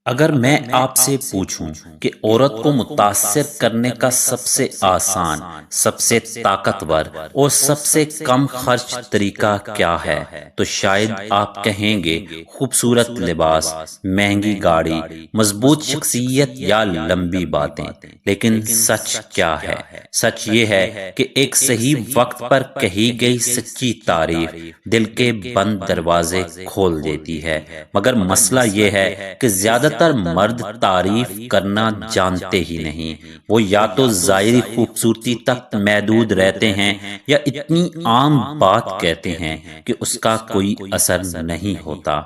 اگر میں آپ سے پوچھوں کہ عورت کو متاثر کرنے کا سب سے آسان، سب سے طاقتور اور سب سے کم خرچ طریقہ کیا ہے تو شاید آپ کہیں گے خوبصورت لباس، مہنگی گاڑی، مضبوط شخصیت یا لمبی باتیں۔ لیکن سچ کیا ہے؟ سچ یہ ہے کہ ایک صحیح وقت پر کہی گئی سچی تعریف دل کے بند دروازے کھول دیتی ہے۔ مگر مسئلہ یہ ہے کہ زیادہ تر مرد تعریف کرنا جانتے ہی نہیں۔ وہ یا تو ظاہری خوبصورتی تک محدود رہتے ہیں یا اتنی عام بات کہتے ہیں کہ اس کا کوئی اثر نہیں ہوتا،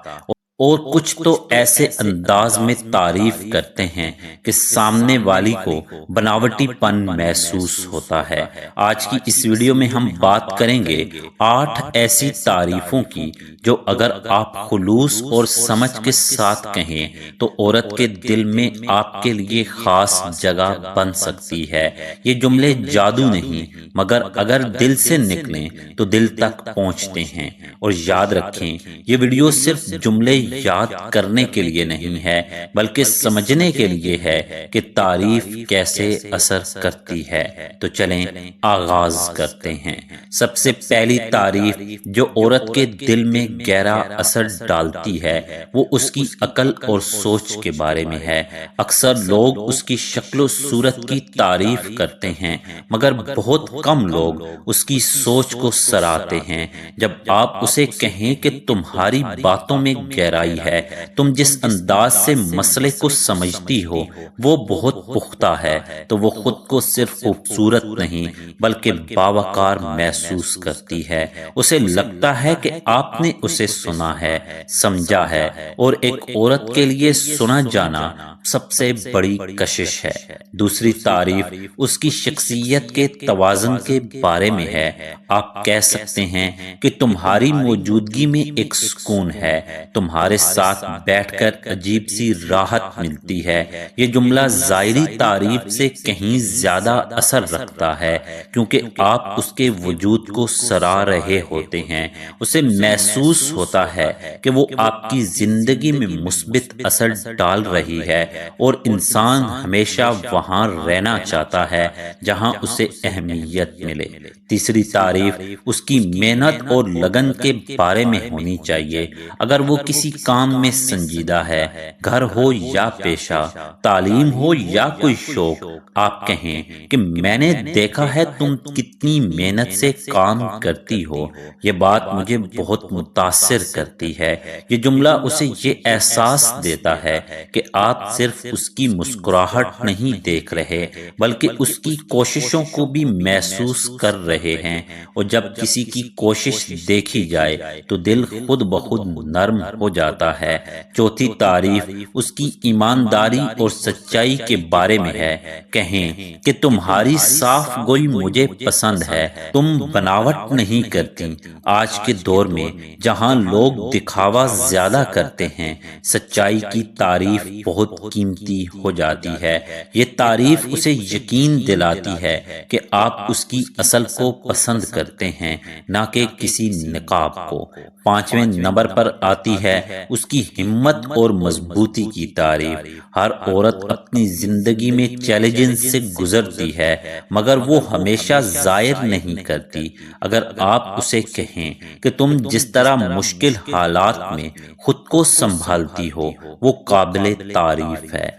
اور کچھ تو ایسے انداز میں تعریف کرتے ہیں کہ سامنے والی کو بناوٹی پن محسوس ہوتا ہے۔ آج کی اس ویڈیو میں ہم بات کریں گے 8 ایسی تعریفوں کی جو اگر آپ خلوص اور سمجھ کے ساتھ کہیں تو عورت کے دل میں آپ کے لیے خاص جگہ بن سکتی ہے۔ یہ جملے جادو نہیں، مگر اگر دل سے نکلیں تو دل تک پہنچتے ہیں۔ اور یاد رکھیں، یہ ویڈیو صرف جملے یاد کرنے کے لیے نہیں ہے، بلکہ سمجھنے کے لیے ہے کہ تعریف کیسے اثر کرتی ہے۔ تو چلیں آغاز کرتے ہیں۔ سب سے پہلی تعریف جو عورت کے دل میں گہرا اثر ڈالتی ہے وہ اس کی عقل اور سوچ کے بارے میں ہے۔ اکثر لوگ اس کی شکل و صورت کی تعریف کرتے ہیں، مگر بہت کم لوگ اس کی سوچ کو سراہتے ہیں۔ جب آپ اسے کہیں کہ تمہاری باتوں میں گہرائی ہے، تم جس انداز سے مسئلے کو سمجھتی ہو وہ بہت پختہ ہے، تو وہ خود کو صرف خوبصورت نہیں بلکہ باوقار محسوس کرتی ہے۔ اسے لگتا ہے کہ آپ نے اسے سنا ہے، سمجھا ہے، اور ایک عورت کے لیے سنا جانا سب سے بڑی کشش ہے۔ دوسری تعریف اس کی شخصیت کے توازن کے بارے میں ہے۔ آپ کہہ سکتے ہیں کہ تمہاری موجودگی میں ایک سکون ہے، تمہارے ساتھ بیٹھ کر عجیب سی راحت ملتی ہے۔ یہ جملہ ظاہری تعریف سے کہیں زیادہ اثر رکھتا ہے، کیونکہ آپ اس کے وجود کو سراہ رہے ہوتے ہیں۔ اسے محسوس ہوتا ہے کہ وہ آپ کی زندگی میں مثبت اثر ڈال رہی ہے، اور انسان ہمیشہ وہاں رہنا چاہتا ہے جہاں اسے اہمیت ملے۔ تیسری تعریف اس کی محنت اور لگن کے بارے میں ہونی چاہیے۔ اگر وہ کسی کام میں سنجیدہ ہے، گھر ہو یا پیشہ، تعلیم ہو یا کوئی شوق، آپ کہیں کہ میں نے دیکھا ہے تم کتنی محنت سے کام کرتی ہو، یہ بات مجھے بہت متاثر کرتی ہے۔ یہ جملہ اسے یہ احساس دیتا ہے کہ آپ صرف اس کی مسکراہٹ نہیں دیکھ رہے بلکہ اس کی کوششوں کو بھی محسوس کر رہے ہیں، اور جب کسی کی کوشش دیکھی جائے تو دل خود بخود نرم ہو جاتا ہے۔ چوتھی تعریف اس کی ایمانداری اور سچائی کے بارے میں ہے۔ کہیں کہ تمہاری صاف گوئی مجھے پسند ہے، تم بناوٹ نہیں کرتی۔ آج کے دور میں جہاں لوگ دکھاوا زیادہ کرتے ہیں، سچائی کی تعریف بہت قیمتی ہو جاتی ہے۔ یہ تعریف اسے یقین دلاتی ہے کہ آپ اس کی اصل کو پسند کرتے ہیں، نہ کہ کسی نقاب کو۔ 5ویں نمبر پر آتی ہے اس کی ہمت اور مضبوطی کی تعریف۔ ہر عورت اپنی زندگی میں چیلنجز سے گزرتی ہے، مگر وہ ہمیشہ ظاہر نہیں کرتی۔ اگر آپ اسے کہیں کہ تم جس طرح مشکل حالات میں خود کو سنبھالتی ہو وہ قابل تعریف ہے،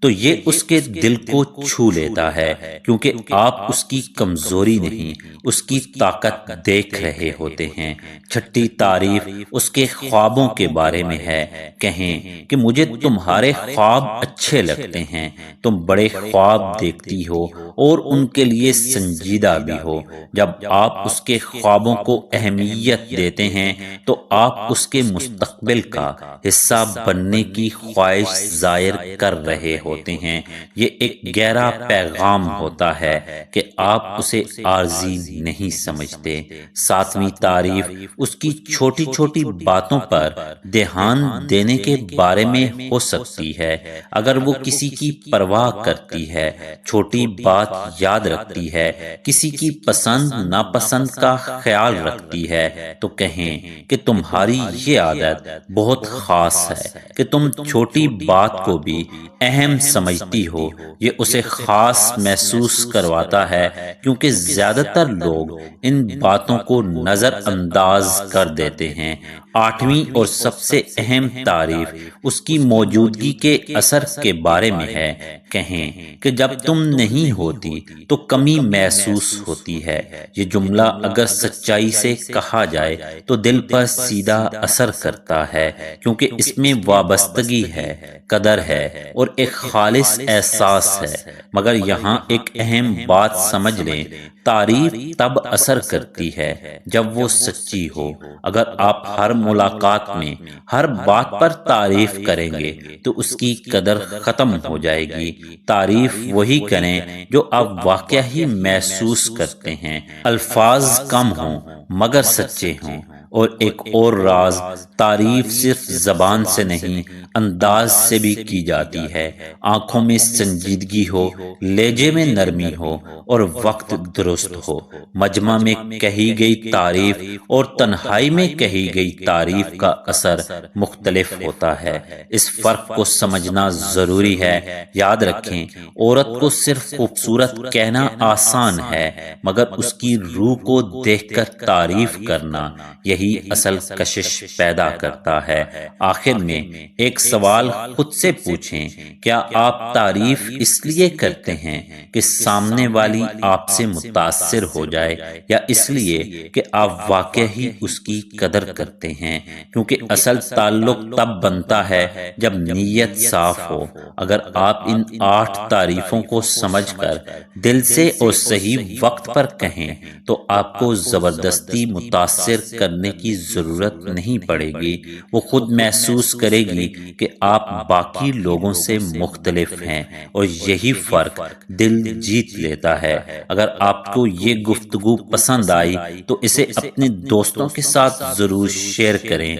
تو یہ اس کے دل کو چھو لیتا ہے، کیونکہ آپ اس کی کمزوری نہیں اس کی طاقت دیکھ رہے ہوتے ہیں۔ چھٹی تعریف اس کے خوابوں کے بارے میں ہے۔ کہیں کہ مجھے تمہارے خواب اچھے لگتے ہیں، تم بڑے خواب دیکھتی ہو اور ان کے لیے سنجیدہ بھی ہو۔ جب آپ اس کے خوابوں کو اہمیت دیتے ہیں تو آپ اس کے مستقبل کا حصہ بننے کی خواہش ظاہر کر رہے ہوتے ہیں۔ یہ ایک گہرا پیغام ہوتا ہے کہ آپ اسے عارضی نہیں سمجھتے۔ ساتویں تعریف اس کی چھوٹی چھوٹی باتوں پر دھیان دینے کے بارے میں ہو سکتی ہے۔ اگر وہ کسی کی پرواہ کرتی ہے، چھوٹی بات یاد رکھتی ہے، کسی کی پسند ناپسند کا خیال رکھتی ہے، تو کہیں کہ تمہاری یہ عادت بہت خاص ہے کہ تم چھوٹی بات کو بھی اہم سمجھتی ہو۔ یہ اسے خاص محسوس کرواتا ہے کیونکہ زیادہ تر لوگ ان باتوں کو نظر انداز کر دیتے ہیں۔ آٹھویں اور سب سے اہم تعریف اس کی موجودگی کے اثر کے بارے میں ہے۔ کہیں کہ جب تم نہیں ہوتی تو کمی محسوس ہوتی ہے۔ یہ جملہ اگر سچائی سے کہا جائے تو دل پر سیدھا اثر کرتا ہے، کیونکہ اس میں وابستگی ہے، قدر ہے اور ایک خالص احساس ہے۔ مگر یہاں ایک اہم بات سمجھ لیں، تعریف تب اثر کرتی ہے جب وہ سچی ہو۔ اگر آپ ہر ملاقات میں ہر بات پر تعریف کریں گے تو اس کی قدر ختم ہو جائے گی۔ تعریف وہی کریں جو آپ واقعہ ہی محسوس کرتے ہیں۔ الفاظ کم ہوں مگر سچے ہوں۔ اور ایک اور راز، تعریف صرف زبان سے نہیں، انداز سے بھی کی جاتی ہے۔ آنکھوں میں سنجیدگی ہو، لہجے میں نرمی ہو اور وقت درست ہو۔ مجمع میں کہی گئی تعریف اور تنہائی میں کہی گئی تعریف کا اثر مختلف ہوتا ہے۔ اس فرق کو سمجھنا ضروری ہے۔ یاد رکھیں، عورت کو صرف خوبصورت کہنا آسان ہے، مگر اس کی روح کو دیکھ کر تعریف کرنا یہی اصل کشش پیدا کرتا ہے۔ آخر میں ایک سوال خود سے پوچھیں، کیا آپ تعریف اس لیے کرتے ہیں کہ سامنے والی آپ سے متاثر ہو جائے، یا اس لیے کہ آپ واقعی ہی اس کی قدر کرتے ہیں؟ کیونکہ اصل تعلق تب بنتا ہے جب نیت صاف ہو۔ اگر آپ ان 8 تعریفوں کو سمجھ کر دل سے اور صحیح وقت پر کہیں تو آپ کو زبردستی متاثر کرنے کی ضرورت نہیں پڑے گی۔ وہ خود محسوس کرے گی کہ آپ باقی لوگوں سے مختلف ہیں، اور یہی فرق دل جیت لیتا ہے۔ اگر آپ کو یہ گفتگو پسند آئی تو اسے اپنے دوستوں کے ساتھ ضرور شیئر کریں۔